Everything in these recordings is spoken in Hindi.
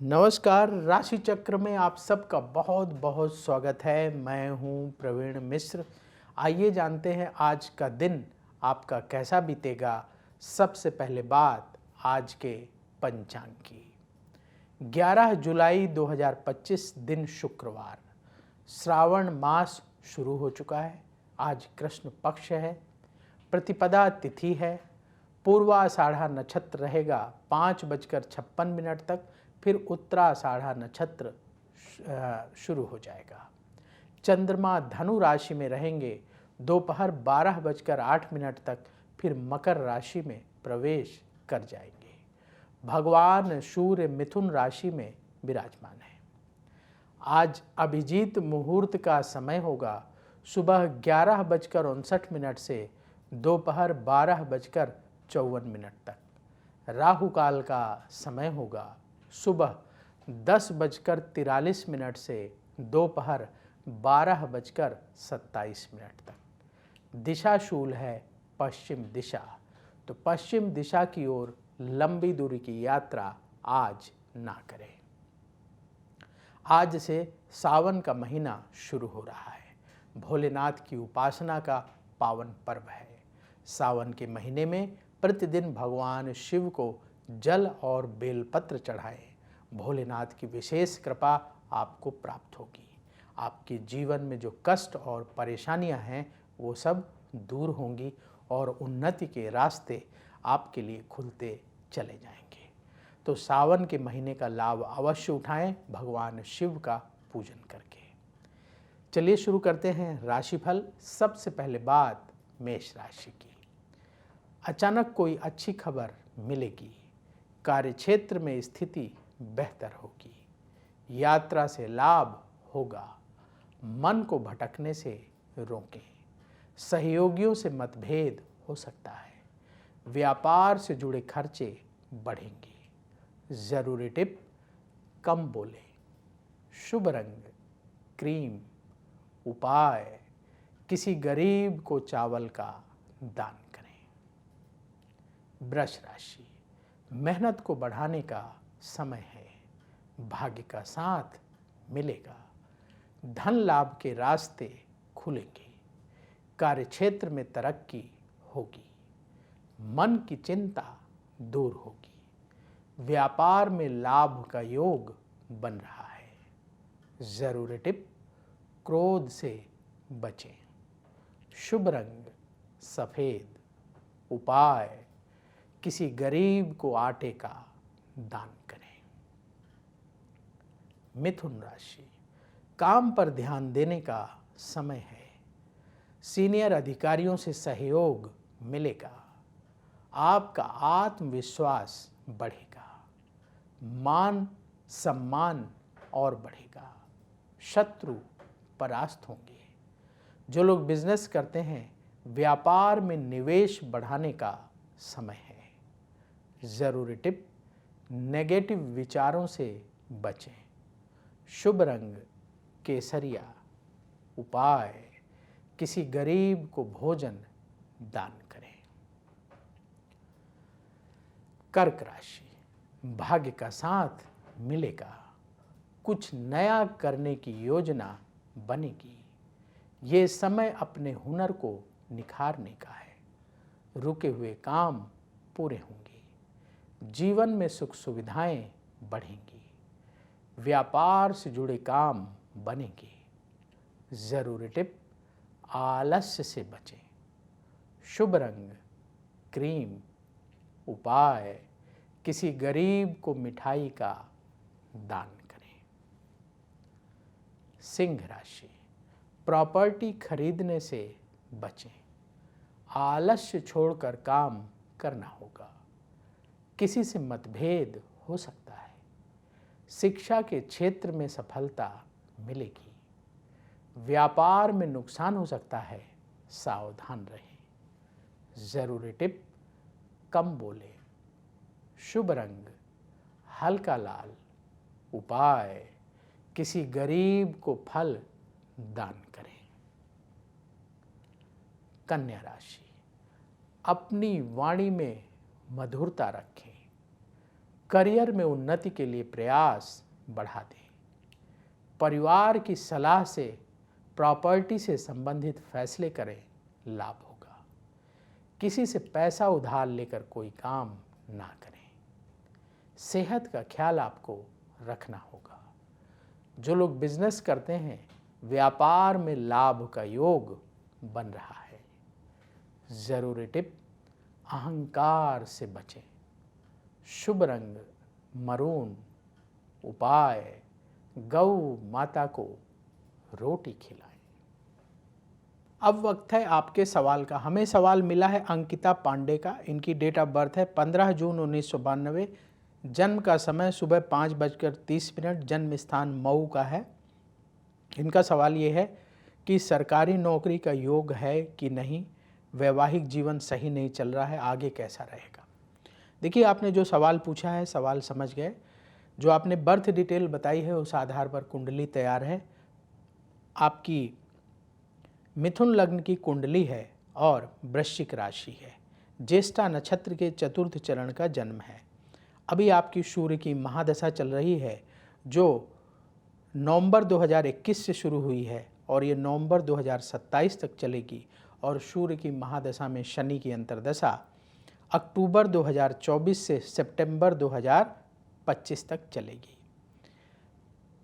नमस्कार, राशि चक्र में आप सबका बहुत बहुत स्वागत है। मैं हूं प्रवीण मिश्र। आइए जानते हैं आज का दिन आपका कैसा बीतेगा। सबसे पहले बात आज के पंचांग की। 11 जुलाई 2025 दिन शुक्रवार। श्रावण मास शुरू हो चुका है। आज कृष्ण पक्ष है। प्रतिपदा तिथि है। पूर्वाषाढ़ा नक्षत्र रहेगा 5:56 तक। फिर उत्तराषाढ़ा नक्षत्र शुरू हो जाएगा। चंद्रमा धनु राशि में रहेंगे दोपहर 12:08 तक। फिर मकर राशि में प्रवेश कर जाएंगे। भगवान सूर्य मिथुन राशि में विराजमान है। आज अभिजीत मुहूर्त का समय होगा सुबह 11:59 से दोपहर 12:54 तक। राहु काल का समय होगा सुबह 10:43 से दोपहर 12:27 तक। दिशा शूल है पश्चिम दिशा, तो पश्चिम दिशा की ओर लंबी दूरी की यात्रा आज ना करें। आज से सावन का महीना शुरू हो रहा है। भोलेनाथ की उपासना का पावन पर्व है। सावन के महीने में प्रतिदिन भगवान शिव को जल और बेलपत्र चढ़ाएं। भोलेनाथ की विशेष कृपा आपको प्राप्त होगी। आपके जीवन में जो कष्ट और परेशानियां हैं वो सब दूर होंगी और उन्नति के रास्ते आपके लिए खुलते चले जाएंगे। तो सावन के महीने का लाभ अवश्य उठाएं भगवान शिव का पूजन करके। चलिए शुरू करते हैं राशिफल। सबसे पहले बात मेष राशि की। अचानक कोई अच्छी खबर मिलेगी। कार्यक्षेत्र में स्थिति बेहतर होगी। यात्रा से लाभ होगा। मन को भटकने से रोकें। सहयोगियों से मतभेद हो सकता है। व्यापार से जुड़े खर्चे बढ़ेंगे। जरूरी टिप, कम बोलें। शुभ रंग क्रीम। उपाय, किसी गरीब को चावल का दान करें। वृष राशि, मेहनत को बढ़ाने का समय है। भाग्य का साथ मिलेगा। धन लाभ के रास्ते खुलेंगे। कार्यक्षेत्र में तरक्की होगी। मन की चिंता दूर होगी। व्यापार में लाभ का योग बन रहा है। जरूरी टिप, क्रोध से बचें। शुभ रंग सफेद। उपाय, किसी गरीब को आटे का दान करें। मिथुन राशि, काम पर ध्यान देने का समय है। सीनियर अधिकारियों से सहयोग मिलेगा। आपका आत्मविश्वास बढ़ेगा। मान सम्मान और बढ़ेगा। शत्रु परास्त होंगे। जो लोग बिजनेस करते हैं व्यापार में निवेश बढ़ाने का समय है। जरूरी टिप, नेगेटिव विचारों से बचें। शुभ रंग केसरिया। उपाय, किसी गरीब को भोजन दान करें। कर्क राशि, भाग्य का साथ मिलेगा। कुछ नया करने की योजना बनेगी। ये समय अपने हुनर को निखारने का है। रुके हुए काम पूरे होंगे। जीवन में सुख सुविधाएं बढ़ेंगी। व्यापार से जुड़े काम बनेंगे। जरूरी टिप, आलस्य से बचें। शुभ रंग क्रीम। उपाय, किसी गरीब को मिठाई का दान करें। सिंह राशि, प्रॉपर्टी खरीदने से बचें। आलस्य छोड़कर काम करना होगा। किसी से मतभेद हो सकता है। शिक्षा के क्षेत्र में सफलता मिलेगी। व्यापार में नुकसान हो सकता है, सावधान रहें। जरूरी टिप, कम बोलें। शुभ रंग हल्का लाल। उपाय, किसी गरीब को फल दान करें। कन्या राशि, अपनी वाणी में मधुरता रखें। करियर में उन्नति के लिए प्रयास बढ़ा दें। परिवार की सलाह से प्रॉपर्टी से संबंधित फैसले करें, लाभ होगा। किसी से पैसा उधार लेकर कोई काम ना करें। सेहत का ख्याल आपको रखना होगा। जो लोग बिजनेस करते हैं, व्यापार में लाभ का योग बन रहा है। जरूरी टिप, अहंकार से बचें। शुभ रंग मरून। उपाय, गौ माता को रोटी खिलाएं। अब वक्त है आपके सवाल का। हमें सवाल मिला है अंकिता पांडे का। इनकी डेट ऑफ बर्थ है 15 जून 1992। जन्म का समय सुबह 5:30। जन्म स्थान मऊ का है। इनका सवाल ये है कि सरकारी नौकरी का योग है कि नहीं, वैवाहिक जीवन सही नहीं चल रहा है, आगे कैसा रहेगा। देखिए, आपने जो सवाल पूछा है, सवाल समझ गए। जो आपने बर्थ डिटेल बताई है उस आधार पर कुंडली तैयार है। आपकी मिथुन लग्न की कुंडली है और वृश्चिक राशि है। ज्येष्ठा नक्षत्र के चतुर्थ चरण का जन्म है। अभी आपकी सूर्य की महादशा चल रही है, जो नवंबर 2021 से शुरू हुई है और ये नवंबर 2027 तक चलेगी। और सूर्य की महादशा में शनि की अंतर्दशा अक्टूबर 2024 से सितंबर 2025 तक चलेगी।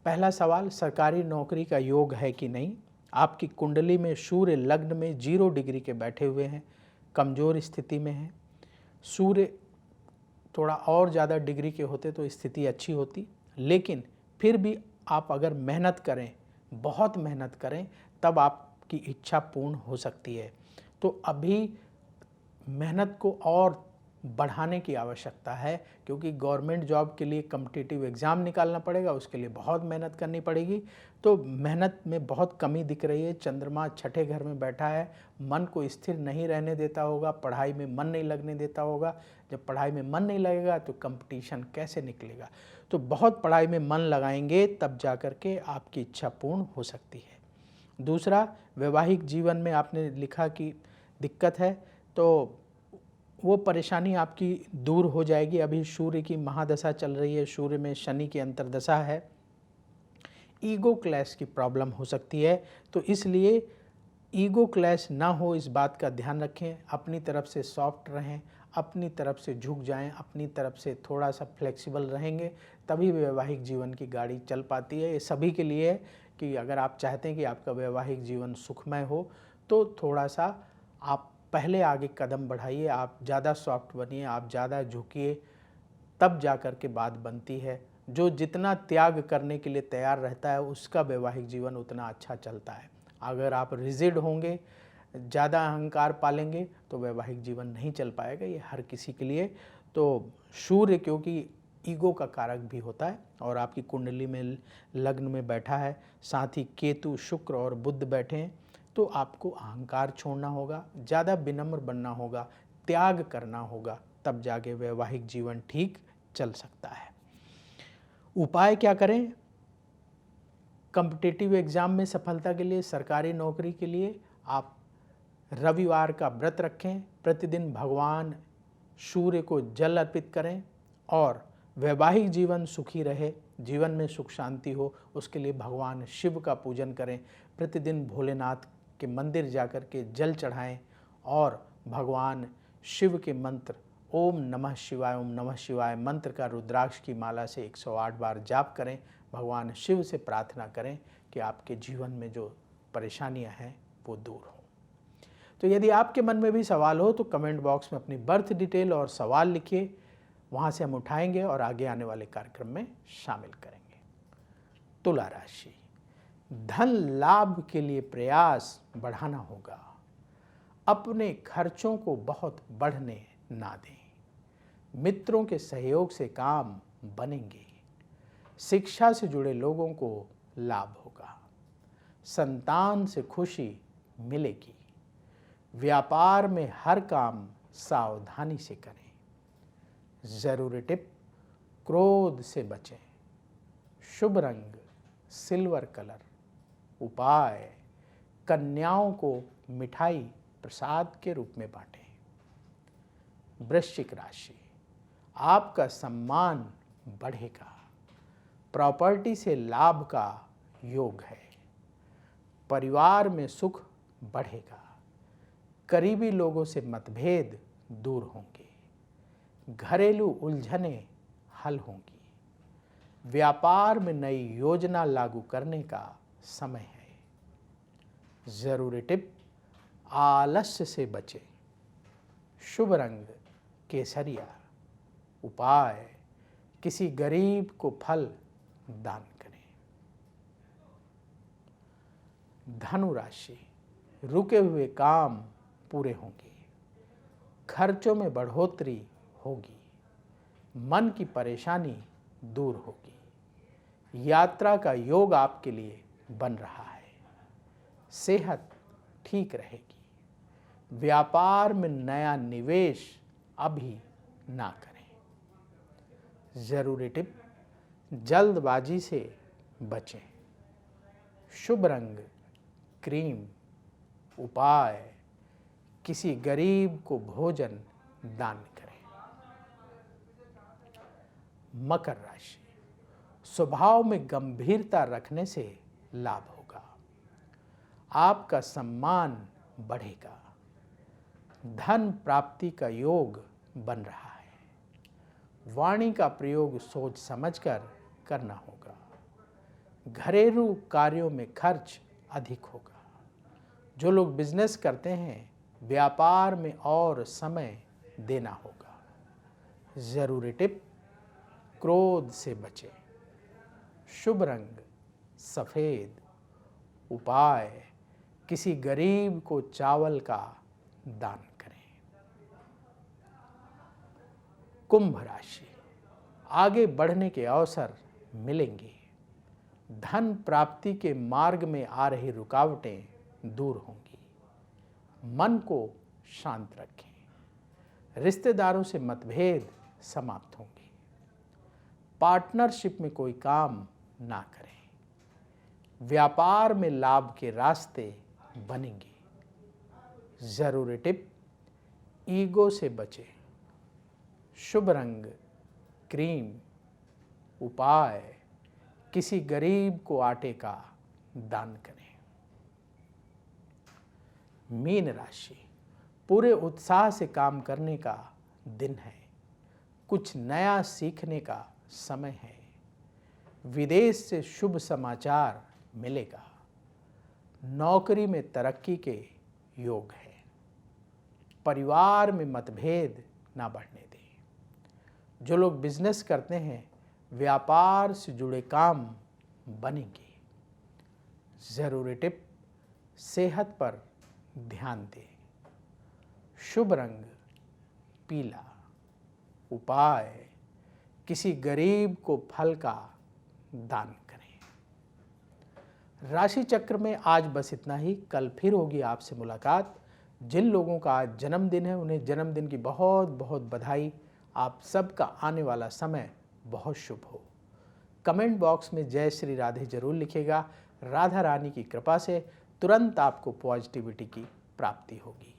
पहला सवाल, सरकारी नौकरी का योग है कि नहीं। आपकी कुंडली में सूर्य लग्न में 0 डिग्री के बैठे हुए हैं, कमज़ोर स्थिति में है। सूर्य थोड़ा और ज़्यादा डिग्री के होते तो स्थिति अच्छी होती, लेकिन फिर भी आप अगर मेहनत करें, बहुत मेहनत करें, तब आपकी इच्छा पूर्ण हो सकती है। तो अभी मेहनत को और बढ़ाने की आवश्यकता है, क्योंकि गवर्नमेंट जॉब के लिए कॉम्पिटिटिव एग्ज़ाम निकालना पड़ेगा, उसके लिए बहुत मेहनत करनी पड़ेगी। तो मेहनत में बहुत कमी दिख रही है। चंद्रमा छठे घर में बैठा है, मन को स्थिर नहीं रहने देता होगा, पढ़ाई में मन नहीं लगने देता होगा। जब पढ़ाई में मन नहीं लगेगा तो कंपटीशन कैसे निकलेगा। तो बहुत पढ़ाई में मन लगाएंगे तब जा कर के आपकी इच्छा पूर्ण हो सकती है। दूसरा, वैवाहिक जीवन में आपने लिखा कि दिक्कत है, तो वो परेशानी आपकी दूर हो जाएगी। अभी सूर्य की महादशा चल रही है, सूर्य में शनि की अंतर्दशा है। ईगो क्लैश की प्रॉब्लम हो सकती है, तो इसलिए ईगो क्लैश ना हो इस बात का ध्यान रखें। अपनी तरफ से सॉफ्ट रहें, अपनी तरफ से झुक जाएं, अपनी तरफ से थोड़ा सा फ्लेक्सिबल रहेंगे, तभी वैवाहिक जीवन की गाड़ी चल पाती है। ये सभी के लिए है कि अगर आप चाहते हैं कि आपका वैवाहिक जीवन सुखमय हो, तो थोड़ा सा आप पहले आगे कदम बढ़ाइए, आप ज़्यादा सॉफ्ट बनिए, आप ज़्यादा झुकिए, तब जा कर के बात बनती है। जो जितना त्याग करने के लिए तैयार रहता है, उसका वैवाहिक जीवन उतना अच्छा चलता है। अगर आप रिजिड होंगे, ज़्यादा अहंकार पालेंगे, तो वैवाहिक जीवन नहीं चल पाएगा। ये हर किसी के लिए। तो सूर्य क्योंकि ईगो का कारक भी होता है और आपकी कुंडली में लग्न में बैठा है, साथ ही केतु, शुक्र और बुध बैठे हैं, तो आपको अहंकार छोड़ना होगा, ज़्यादा विनम्र बनना होगा, त्याग करना होगा, तब जाके वैवाहिक जीवन ठीक चल सकता है। उपाय क्या करें? कॉम्पिटिटिव एग्ज़ाम में सफलता के लिए, सरकारी नौकरी के लिए आप रविवार का व्रत रखें, प्रतिदिन भगवान सूर्य को जल अर्पित करें और वैवाहिक जीवन सुखी रहे, जीवन में सुख शांति हो, उसके लिए भगवान शिव का पूजन करें। प्रतिदिन भोलेनाथ के मंदिर जाकर के जल चढ़ाएं और भगवान शिव के मंत्र ओम नमः शिवाय मंत्र का रुद्राक्ष की माला से 108 बार जाप करें। भगवान शिव से प्रार्थना करें कि आपके जीवन में जो परेशानियां हैं वो दूर हों। तो यदि आपके मन में भी सवाल हो तो कमेंट बॉक्स में अपनी बर्थ डिटेल और सवाल लिखिए, वहाँ से हम उठाएंगे और आगे आने वाले कार्यक्रम में शामिल करेंगे। तुला राशि, धन लाभ के लिए प्रयास बढ़ाना होगा। अपने खर्चों को बहुत बढ़ने ना दें। मित्रों के सहयोग से काम बनेंगे। शिक्षा से जुड़े लोगों को लाभ होगा। संतान से खुशी मिलेगी। व्यापार में हर काम सावधानी से करें। जरूरी टिप, क्रोध से बचें। शुभ रंग सिल्वर कलर। उपाय, कन्याओं को मिठाई प्रसाद के रूप में बांटें। वृश्चिक राशि, आपका सम्मान बढ़ेगा। प्रॉपर्टी से लाभ का योग है। परिवार में सुख बढ़ेगा। करीबी लोगों से मतभेद दूर होंगे। घरेलू उलझनें हल होंगी। व्यापार में नई योजना लागू करने का समय है। जरूरी टिप, आलस्य से बचें। शुभ रंग केसरिया। उपाय, किसी गरीब को फल दान करें। धनु राशि, रुके हुए काम पूरे होंगे। खर्चों में बढ़ोतरी होगी। मन की परेशानी दूर होगी। यात्रा का योग आपके लिए बन रहा है। सेहत ठीक रहेगी। व्यापार में नया निवेश अभी ना करें। जरूरी टिप, जल्दबाजी से बचें। शुभ रंग क्रीम। उपाय, किसी गरीब को भोजन दान करें। मकर राशि, स्वभाव में गंभीरता रखने से लाभ होगा। आपका सम्मान बढ़ेगा। धन प्राप्ति का योग बन रहा है। वाणी का प्रयोग सोच समझकर करना होगा। घरेलू कार्यों में खर्च अधिक होगा। जो लोग बिजनेस करते हैं, व्यापार में और समय देना होगा। जरूरी टिप, क्रोध से बचें। शुभ रंग सफेद। उपाय, किसी गरीब को चावल का दान करें। कुंभ राशि, आगे बढ़ने के अवसर मिलेंगे। धन प्राप्ति के मार्ग में आ रही रुकावटें दूर होंगी। मन को शांत रखें। रिश्तेदारों से मतभेद समाप्त होंगे। पार्टनरशिप में कोई काम ना करें। व्यापार में लाभ के रास्ते बनेंगे। जरूरी टिप, ईगो से बचें। शुभ रंग क्रीम। उपाय, किसी गरीब को आटे का दान करें। मीन राशि, पूरे उत्साह से काम करने का दिन है। कुछ नया सीखने का समय है। विदेश से शुभ समाचार मिलेगा। नौकरी में तरक्की के योग है। परिवार में मतभेद ना बढ़ने दें। जो लोग बिजनेस करते हैं, व्यापार से जुड़े काम बनेंगे। जरूरी टिप, सेहत पर ध्यान दें। शुभ रंग पीला। उपाय, किसी गरीब को फल का दान करें। राशि चक्र में आज बस इतना ही। कल फिर होगी आपसे मुलाकात। जिन लोगों का आज जन्मदिन है, उन्हें जन्मदिन की बहुत बहुत बधाई। आप सबका आने वाला समय बहुत शुभ हो। कमेंट बॉक्स में जय श्री राधे जरूर लिखिएगा। राधा रानी की कृपा से तुरंत आपको पॉजिटिविटी की प्राप्ति होगी।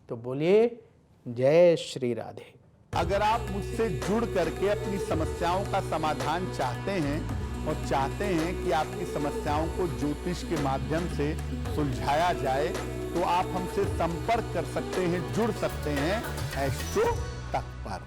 तो बोलिए जय श्री राधे। अगर आप मुझसे जुड़ करके अपनी समस्याओं का समाधान चाहते हैं और चाहते हैं कि आपकी समस्याओं को ज्योतिष के माध्यम से सुलझाया जाए, तो आप हमसे संपर्क कर सकते हैं, जुड़ सकते हैं एस्ट्रो तक पर।